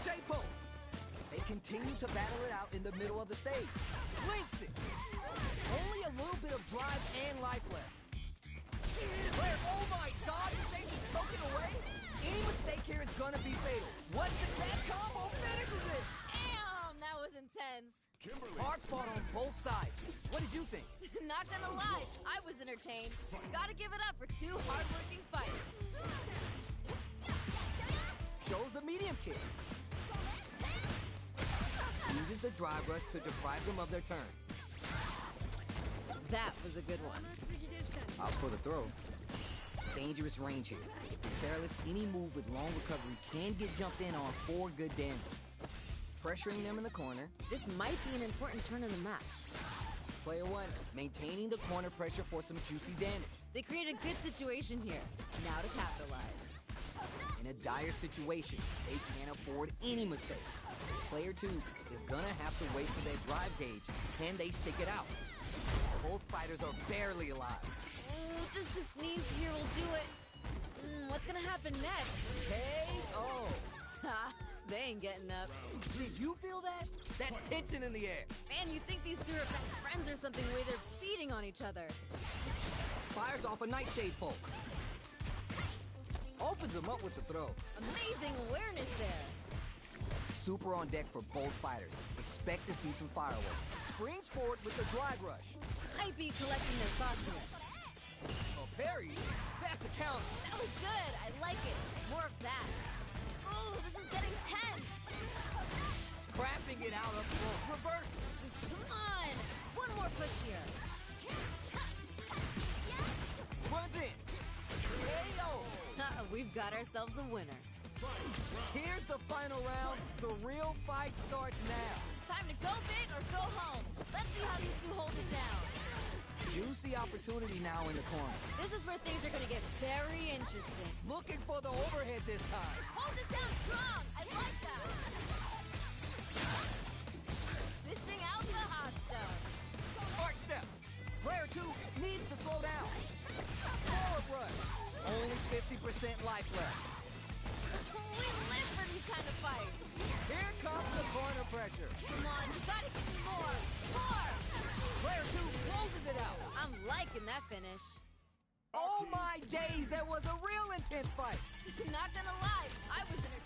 Dai pose. They continue to battle it out in the middle of the stage. Links it. Only a little bit of drive and life left. Player, oh my God, the stage is broken away. Any mistake here is gonna be fatal. What that combo finishes it? Damn, that was intense. Hard fought on both sides. What did you think? Not gonna lie, I was entertained. Gotta give it up for two hardworking fighters. Shows the medium kick. Uses the drive rush to deprive them of their turn. That was a good one. Out for the throw. Dangerous range here. If careless, any move with long recovery can get jumped in on for good damage. Pressuring them in the corner. This might be an important turn in the match. Player 1 maintaining the corner pressure for some juicy damage. They create a good situation here. Now to capitalize. In a dire situation, they can't afford any mistakes. Player 2 is gonna have to wait for that drive gauge. Can they stick it out? Both fighters are barely alive. Oh, just a sneeze here will do it. What's gonna happen next? KO. Ha, They ain't getting up. Did you feel that? That's tension in the air. Man, you think these two are best friends or something, the way they're feeding on each other. Fires off a nightshade pulse. Opens him up with the throw. Amazing awareness there. Super on deck for both fighters. Expect to see some fireworks. Springs forward with the drag rush. Might be collecting their thoughts here. A parry? That's a counter. That was good. I like it. More of that. Oh, this is getting tense. Scrapping it out up close. Reverse. Come on. One more push here. Runs in. KO. We've got ourselves a winner. Here's the final round. The real fight starts now. Time to go big or go home. Let's see how these two hold it down. Juicy opportunity now in the corner. This is where things are going to get very interesting. Looking for the overhead this time. Hold it down strong. I like that. Dishing out the hot stuff. Arch step. Player 2 needs to slow down. Forward rush. Only 50% life left. We live for these kind of fights. Here comes the corner pressure. Come on, you gotta give me more. More. Player 2 closes it out. I'm liking that finish. Oh my days, that was a real intense fight. Not gonna lie, I was in a...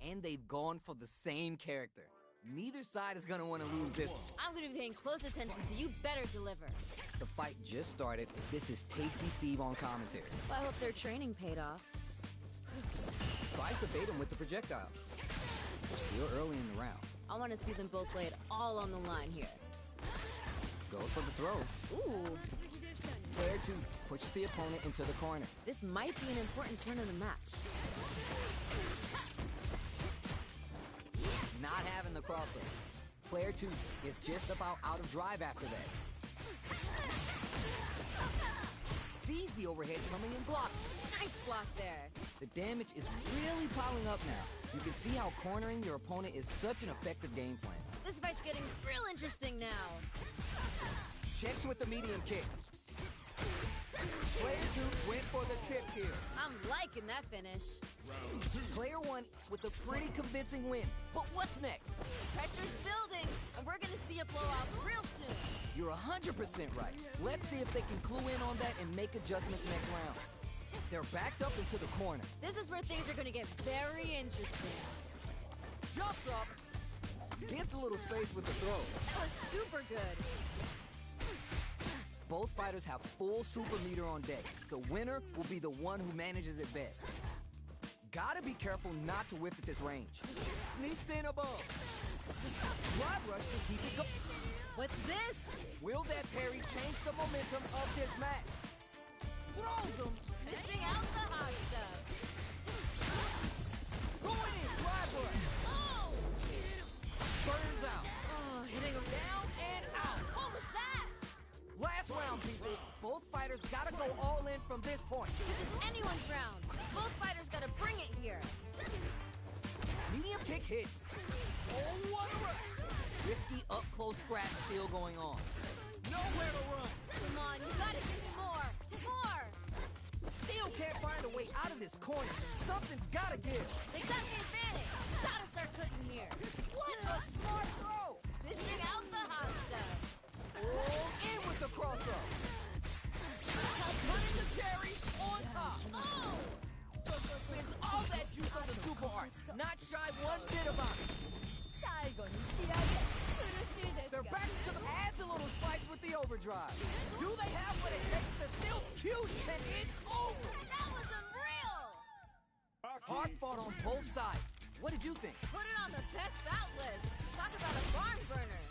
And they've gone for the same character. Neither side is gonna want to lose this one. I'm gonna be paying close attention, so you better deliver. The fight just started. This is Tasty Steve on commentary. Well, I hope their training paid off. Tries to bait him with the projectile. We're still early in the round. I want to see them both lay it all on the line here. Goes for the throw. Ooh, Player 2 pushes the opponent into the corner. this might be an important turn in the match. Not having the crossover. Player 2 is just about out of drive after that. Sees the overhead coming and blocks. Nice block there. The damage is really piling up now. You can see how cornering your opponent is such an effective game plan. This fight's getting real interesting now. Checks with the medium kick. Player 2 went for the tip here. I'm liking that finish. Player 1 1 with a pretty convincing win. But what's next? Pressure's building, and we're gonna see a blowout real soon. You're 100% right. Let's see if they can clue in on that and make adjustments next round. They're backed up into the corner. This is where things are gonna get very interesting. Jumps up. Gets a little space with the throw. That was super good. Both fighters have full super meter on deck. The winner will be the one who manages it best. Gotta be careful not to whiff at this range. Sneaks in above. Drive rush to keep it going. What's this? Will that parry change the momentum of this match? Throws him. Fishing out the hot stuff. Going in. Drive rush. Oh! Burns out. Oh, hitting him Down and out. What was that? Last round, people. Both fighters gotta go all in from this point. This is anyone's round. Both fighters gotta bring it here. Medium kick hits. Oh, what a rush. Risky up-close scratch still going on. Nowhere to run. Come on, you gotta give me more. More! Still can't find a way out of this corner. Something's gotta give. They got the advantage. Gotta start cooking here. What a smart throw. Fishing out the hot stuff. Oh, in with the cross-up. Putting the cherry on top. Oh! Spins all that juice on the super art. Not shy one bit about it. They're back to the adds a little spice with the overdrive. Do they have what it takes to still huge 10 in over? That was unreal! Hard fought on both sides. What did you think? Put it on the best bout list. Talk about a barn burner.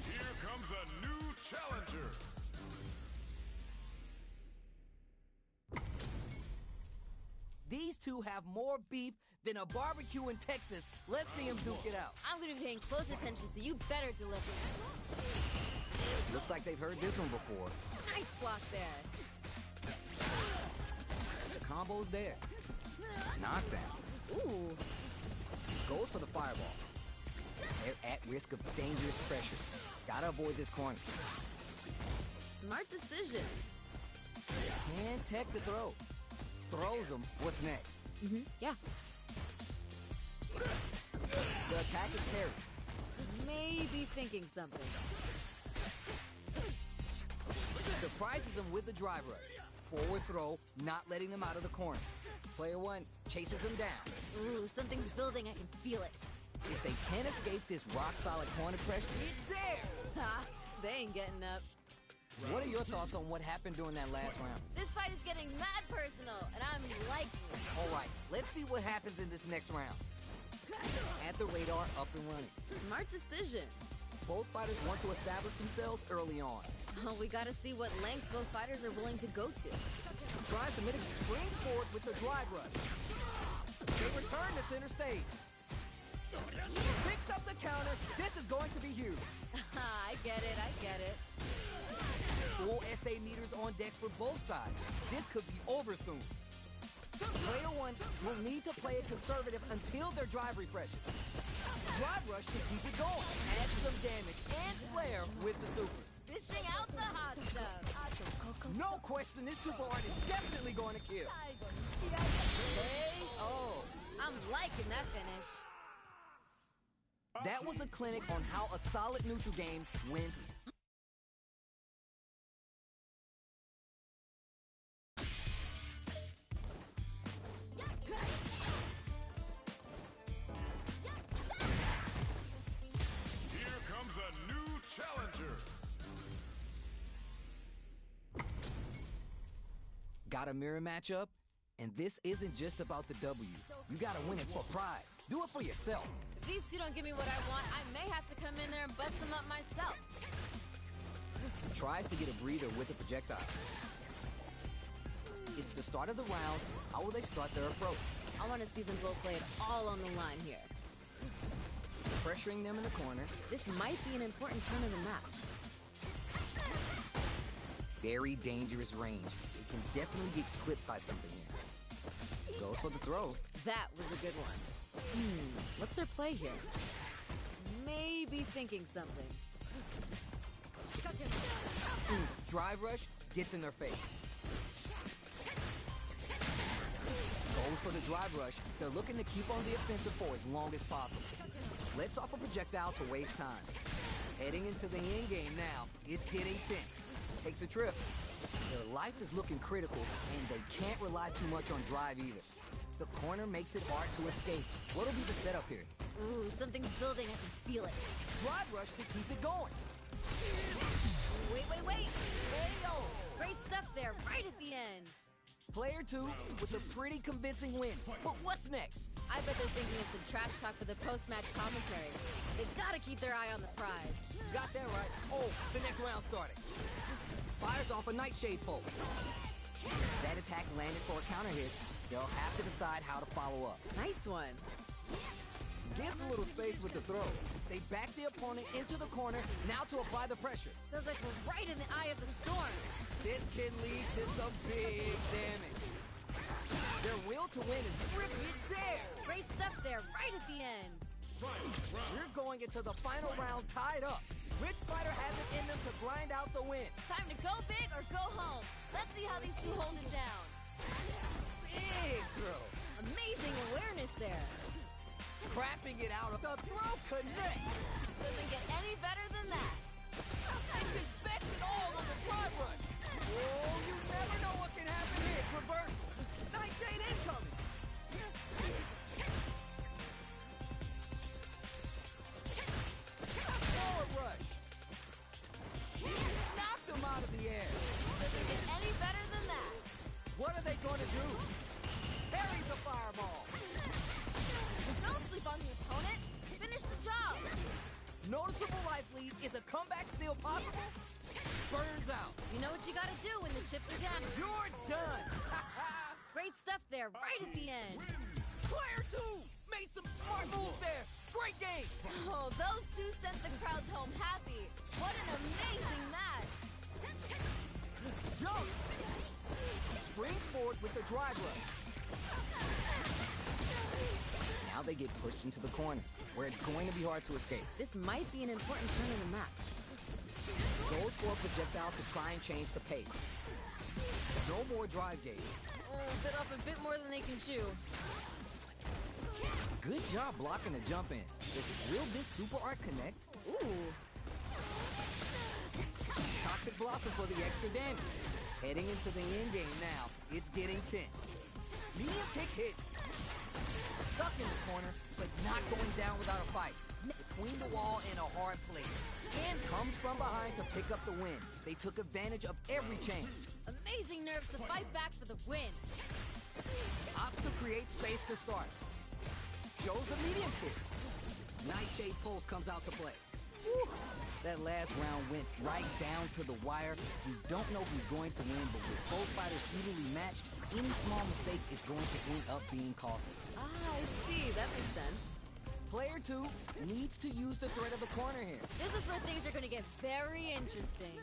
Here comes a new challenger. These two have more beef than a barbecue in Texas. Let's see them duke it out. I'm gonna be paying close attention, so you better deliver. Looks like they've heard this one before. Nice block there. The combo's there. Knockdown. Ooh. Goes for the fireball. They're at risk of dangerous pressure. Gotta avoid this corner. Smart decision. Can't tech the throw. Throws him. What's next? Yeah. The attack is parried. Maybe thinking something. Surprises him with the drive rush. Forward throw, not letting him out of the corner. Player one chases him down. Ooh, something's building. I can feel it. If they can't escape this rock-solid corner pressure, it's there! Ha! They ain't getting up. What are your thoughts on what happened during that last round? This fight is getting mad personal, and I'm liking it. All right, let's see what happens in this next round. At the radar, up and running. Smart decision. Both fighters want to establish themselves early on. Oh, we gotta see what lengths both fighters are willing to go to. Tries to mitigate, springs forward with the drive rush. They return to center stage. Picks up the counter. This is going to be huge. I get it, I get it. Full SA meters on deck for both sides. This could be over soon. Player one will need to play it conservative until their drive refreshes. Drive rush to keep it going. Add some damage and flair with the super. Fishing out the hot stuff. No question, this super art is definitely going to kill. KO. I'm liking that finish. That was a clinic on how a solid neutral game wins. Here comes a new challenger. Got a mirror matchup? And this isn't just about the W. You gotta win it for pride. Do it for yourself. If these two don't give me what I want, I may have to come in there and bust them up myself. tries to get a breather with the projectile. It's the start of the round. How will they start their approach? I want to see them both lay it all on the line here. Pressuring them in the corner. This might be an important turn of the match. Very dangerous range. It can definitely get clipped by something here. Goes for the throw. That was a good one. What's their play here? Maybe thinking something. Drive rush gets in their face. Goes for the drive rush. They're looking to keep on the offensive for as long as possible. Lets off a projectile to waste time. Heading into the end game now. It's getting tense. Takes a trip. Their life is looking critical, and they can't rely too much on drive either. The corner makes it hard to escape. What'll be the setup here? Ooh, something's building. I can feel it. Drive rush to keep it going. Wait. Great stuff there, right at the end. Player 2 with a pretty convincing win. But what's next? I bet they're thinking of some trash talk for the post-match commentary. They gotta keep their eye on the prize. Got that right. Oh, the next round started. Fires off a nightshade pulse. That attack landed for a counter hit. They'll have to decide how to follow up. Nice one. Gives a little space with the throw. They back the opponent into the corner, now to apply the pressure. Feels like we're right in the eye of the storm. This can lead to some big damage. Their will to win is grippy. It's there. Great stuff there, right at the end. We're going into the final round tied up. Which fighter has it in them to grind out the win? Time to go big or go home. Let's see how these two hold it down. Big throw. Amazing awareness there. Scrapping it out. The throw connects. Doesn't get any better than that. And just bets it all on the drive rush. Oh, you never know what can happen here. It's reversal. Nightshade incoming. Forward rush. Knocked him out of the air. Doesn't get any better than that. What are they going to do? Parry the fireball. Don't sleep on the opponent. Finish the job. Noticeable life lead. Is a comeback still possible? Burns out. You know what you gotta do when the chips are down. You're done. Great stuff there, right at the end. Player 2 made some smart moves there. Great game. Oh, those two sent the crowds home happy. What an amazing match. Jump. Springs forward with the drive rush. Now they get pushed into the corner, where it's going to be hard to escape. This might be an important turn in the match. Goes for a projectile to try and change the pace. No more drive gauge. Bit off a bit more than they can chew. Good job blocking the jump in. Will this super art connect? Ooh. Toxic Blossom for the extra damage. Heading into the end game now. It's getting tense. Medium kick hits. Stuck in the corner, but not going down without a fight. Between the wall and a hard plate. And comes from behind to pick up the win. They took advantage of every change. Amazing nerves to fight back for the win. Opts to create space to start. Shows the medium kick. Nightshade Pulse comes out to play. Whew. That last round went right down to the wire. We don't know who's going to win, but with both fighters evenly matched, any small mistake is going to end up being costly. Ah, I see. That makes sense. Player 2 needs to use the threat of the corner here. This is where things are going to get very interesting.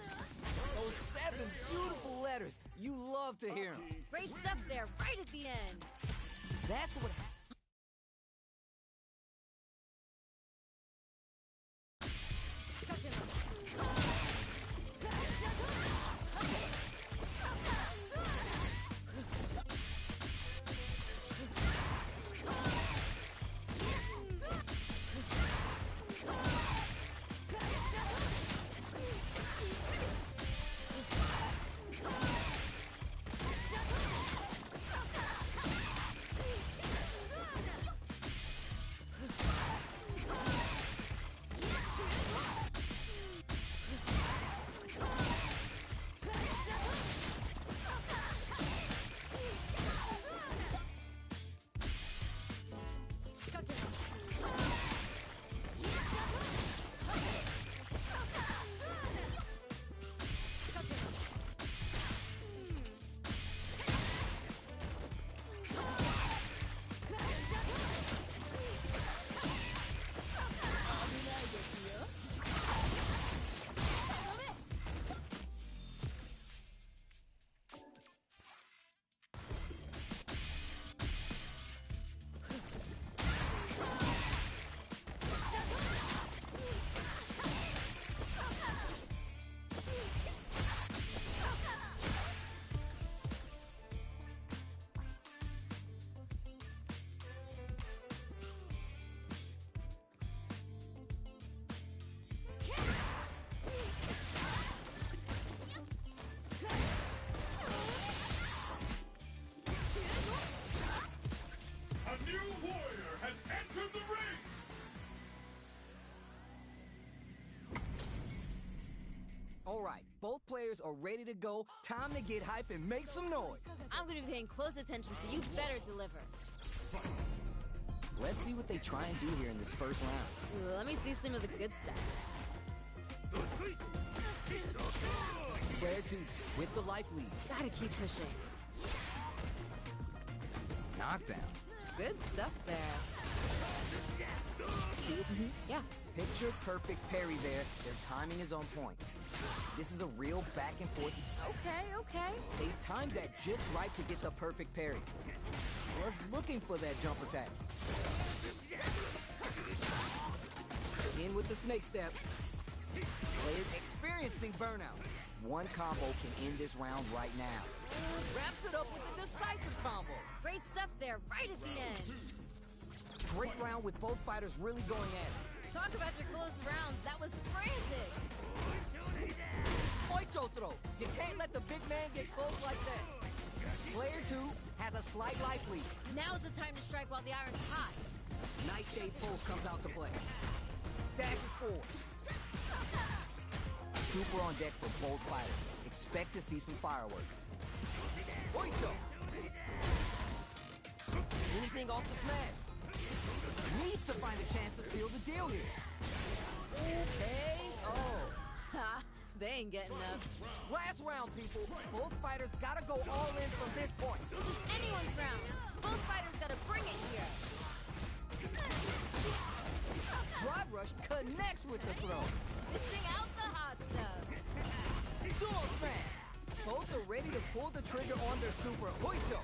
Those 7 beautiful letters. You love to hear them. Great stuff there, right at the end. That's what All right, both players are ready to go. Time to get hype and make some noise. I'm gonna be paying close attention, so you better deliver. Let's see what they try and do here in this first round. Ooh, let me see some of the good stuff. Player 2 with the life lead. Gotta keep pushing. Knockdown. Good stuff there. Yeah. Picture perfect parry there. Their timing is on point. This is a real back and forth. Okay. They timed that just right to get the perfect parry. Was looking for that jump attack. In with the snake step. Players experiencing burnout. One combo can end this round right now. Wraps it up with a decisive combo. Great stuff there, right at the end. Great round with both fighters really going at it. Talk about your close rounds. That was frantic. Oichotro. You can't let the big man get close like that. Player 2 has a slight life lead. Now's the time to strike while the iron's hot. Nightshade pulse comes out to play. Dashes forward. Super on deck for both fighters. Expect to see some fireworks. Oicho! Anything off the smash? Needs to find a chance to seal the deal here. Okay, Ha! They ain't getting up. Last round, people. Both fighters gotta go all in from this point. This is anyone's round. Both fighters gotta bring it here. Drive rush connects with the throw. Dishing out the hot stuff. Dual smash. Both are ready to pull the trigger on their super Hoicho.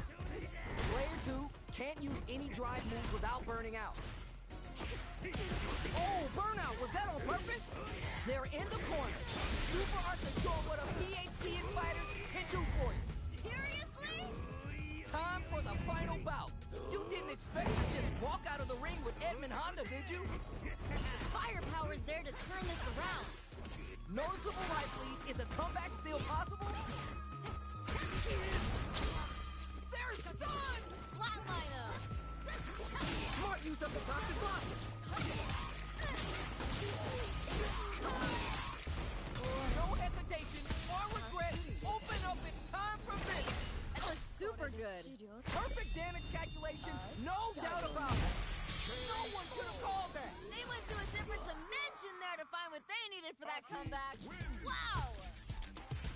Player 2 can't use any drive moves without burning out. Oh, burnout. Was that on purpose? They're in the corner. Super hard to show what a PhD in fighters can do for you. Seriously? Time for the final bout. You didn't expect to just walk out of the ring with Edmund Honda, did you? Firepower's there to turn this around. Noticeable life lead. Is a comeback still possible? They're stunned! Flatliner. Smart use of the toxic block. No hesitation or regret. Open up. It's time for this. That was super good. Perfect damage calculation. No doubt about it. No one could have called that. They went to a different dimension there to find what they needed for that comeback. Wow!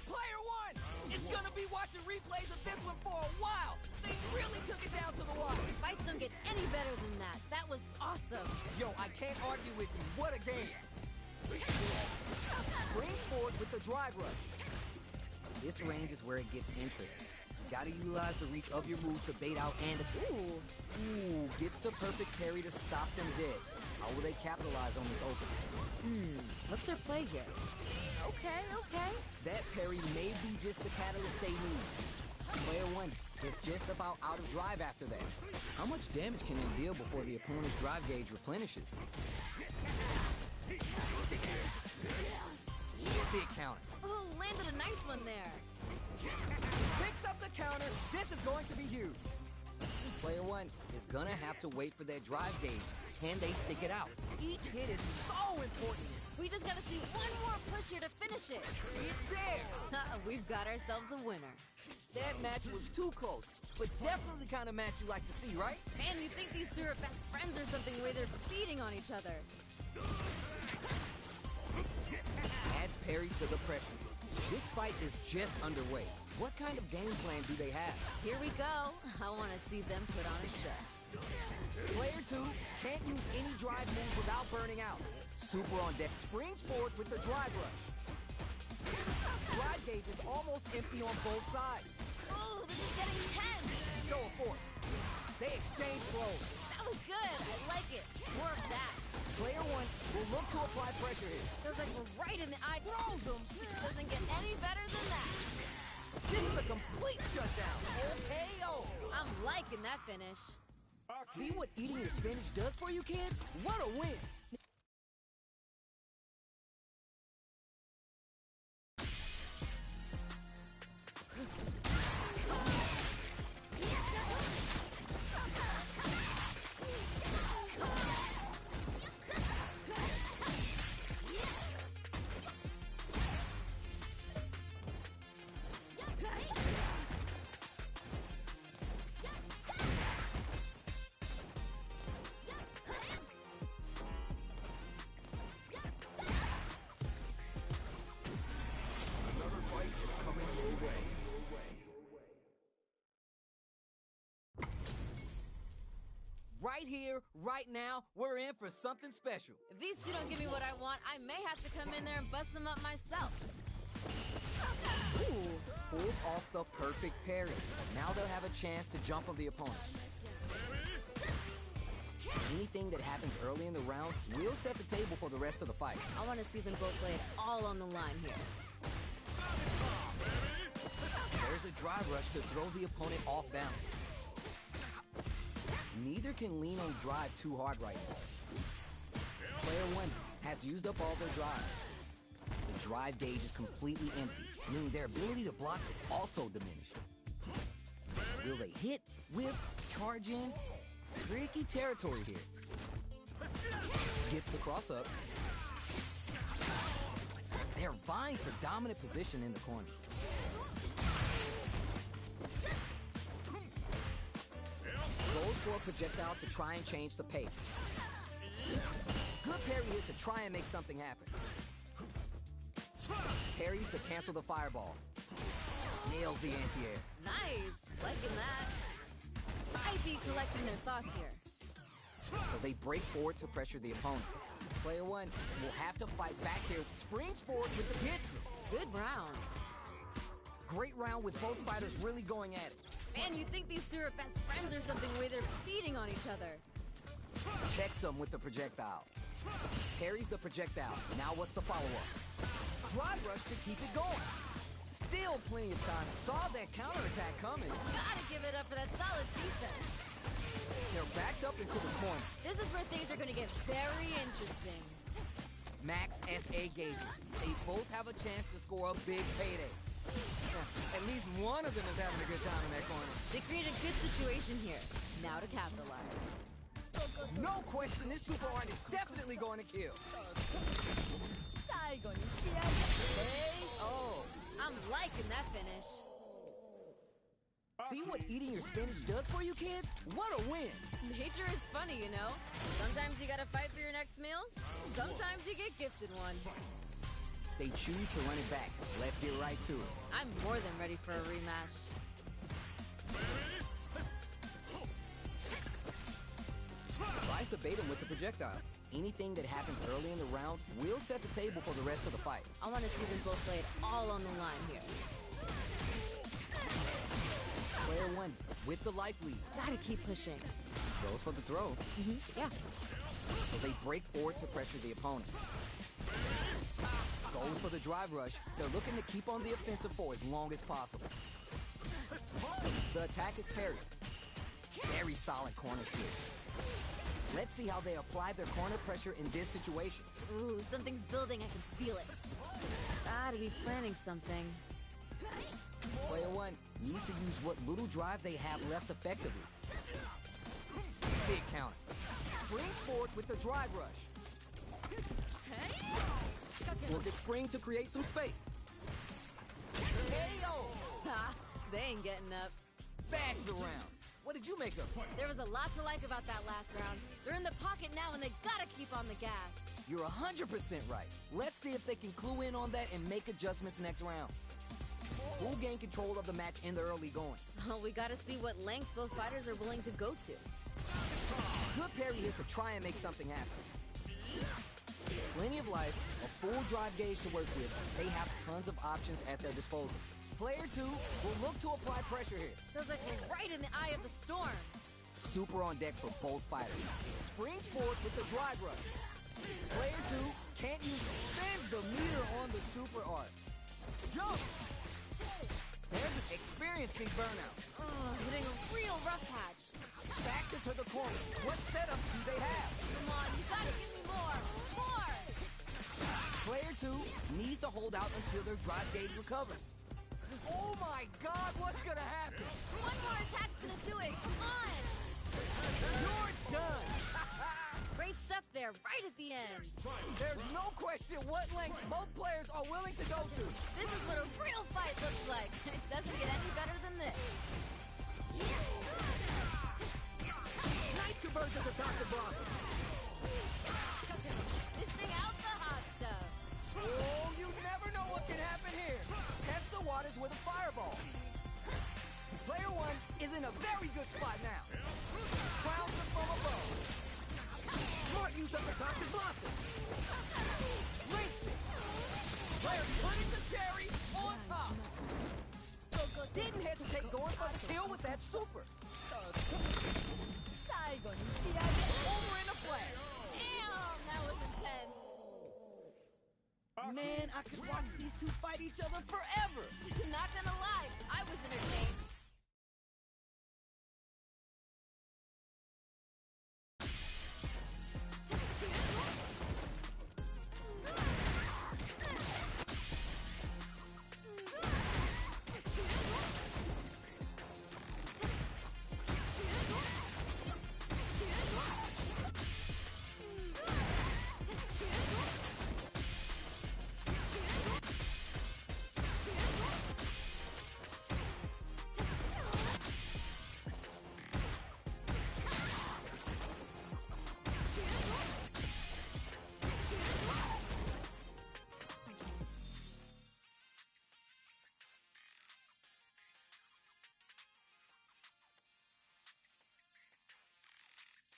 Player 1 is gonna be watching replays of this one for a while. They really took it down to the wire. Fights don't get any better than that. That was awesome. Yo, I can't argue with you. What a game. Springs forward with the drive rush. This range is where it gets interesting. You gotta utilize the reach of your moves to bait out and... Ooh, gets the perfect parry to stop them dead. How will they capitalize on this opening? What's their play here? Okay. That parry may be just the catalyst they need. Player 1 is just about out of drive after that. How much damage can they deal before the opponent's drive gauge replenishes? Big counter. Oh, landed a nice one there. Picks up the counter. This is going to be huge. Player 1 is gonna have to wait for that drive gauge. Can they stick it out? Each hit is so important. We just gotta see one more push here to finish it. It's there. We've got ourselves a winner. That match was too close, but definitely the kind of match you like to see, right? Man, you think these two are best friends or something, the way they're feeding on each other. Adds parry to the pressure. This fight is just underway. What kind of game plan do they have? Here we go. I want to see them put on a show. Player 2 can't use any drive moves without burning out. Super on deck springs forward with the drive rush. Drive gauge is almost empty on both sides. Oh, this is getting tense. Show of force. They exchange blows. That was good. I like it. More of that. Player 1 will look to apply pressure here. Feels like we're right in the eye. Throws them. Doesn't get any better than that. This is a complete shutdown. OKO. I'm liking that finish. See what eating your spinach does for you kids? What a win. right here, right now, we're in for something special. If these two don't give me what I want, I may have to come in there and bust them up myself. Ooh, pulled off the perfect parry. Now they'll have a chance to jump on the opponent. Anything that happens early in the round will set the table for the rest of the fight. I want to see them both lay it all on the line here. There's a drive rush to throw the opponent off balance. Neither can lean on drive too hard right now. Player one has used up all their drive. The drive gauge is completely empty, meaning their ability to block is also diminished. Will they hit, whip, charge in? Tricky territory here. Gets the cross up. They're vying for dominant position in the corner. Goes for a projectile to try and change the pace. Good parry hit to try and make something happen. Parries to cancel the fireball. Nails the anti-air. Nice, liking that. Might be collecting their thoughts here. So they break forward to pressure the opponent. Player one will have to fight back here. Springs forward with the hits. Good round. Great round with both fighters really going at it. Man, you think these two are best friends or something, the way they're feeding on each other. Checks them with the projectile. Parries the projectile. Now what's the follow-up? Drive rush to keep it going. Still plenty of time. Saw that counterattack coming. Gotta give it up for that solid defense. They're backed up into the corner. This is where things are gonna get very interesting. Max SA gauges. They both have a chance to score a big payday. At least one of them is having a good time in that corner. They created a good situation here. Now to capitalize. No question, this super art is definitely going to kill. Oh. I'm liking that finish. See what eating your spinach does for you kids? What a win. Nature is funny, you know? Sometimes you gotta fight for your next meal. Sometimes you get gifted one. They choose to run it back. Let's get right to it. I'm more than ready for a rematch. Tries to bait him with the projectile. Anything that happens early in the round will set the table for the rest of the fight. I want to see them both lay it all on the line here. Player one with the life lead. Gotta keep pushing. Goes for the throw. Yeah. So they break forward to pressure the opponent. Goes for the drive rush. They're looking to keep on the offensive for as long as possible. The attack is parried. Very solid corner switch. Let's see how they apply their corner pressure in this situation. Ooh, something's building. I can feel it. Gotta be planning something. Player one needs to use what little drive they have left effectively. Big counter. Springs forward with the drive rush. Work at spring to create some space. KO! Ha! They ain't getting up. Bags the round. What did you make of it? There was a lot to like about that last round. They're in the pocket now and they gotta keep on the gas. You're 100% right. Let's see if they can clue in on that and make adjustments next round. Who'll gain control of the match in the early going? Well, we gotta see what lengths both fighters are willing to go to. Good parry here to try and make something happen. Plenty of life, a full drive gauge to work with. They have tons of options at their disposal. Player two will look to apply pressure here. Feels like we're right in the eye of the storm. Super on deck for both fighters. Springs forward with the drive rush. Player two can't use it. Spins the meter on the super art. Jump! There's an experiencing burnout. Hitting a real rough patch. Back into the corner. What setups do they have? Come on, you gotta give me more! More! Player two needs to hold out until their drive gauge recovers. Oh my God, what's gonna happen? One more attack's gonna do it! Come on! You're done! Great stuff there, right at the end. There's no question what lengths both players are willing to go to. This is what a real fight looks like. It doesn't get any better than this. Nice conversion to top the block. Dishing out the hot stuff. Oh, you never know what can happen here. Test the waters with a fireball. Player one is in a very good spot now. Crowns it from above. Smart use of the Toxic Blossom. Links it. Player putting the cherry on top. Didn't hesitate going for the kill with that super. Over in a flash. Damn, that was intense. Man, I could watch these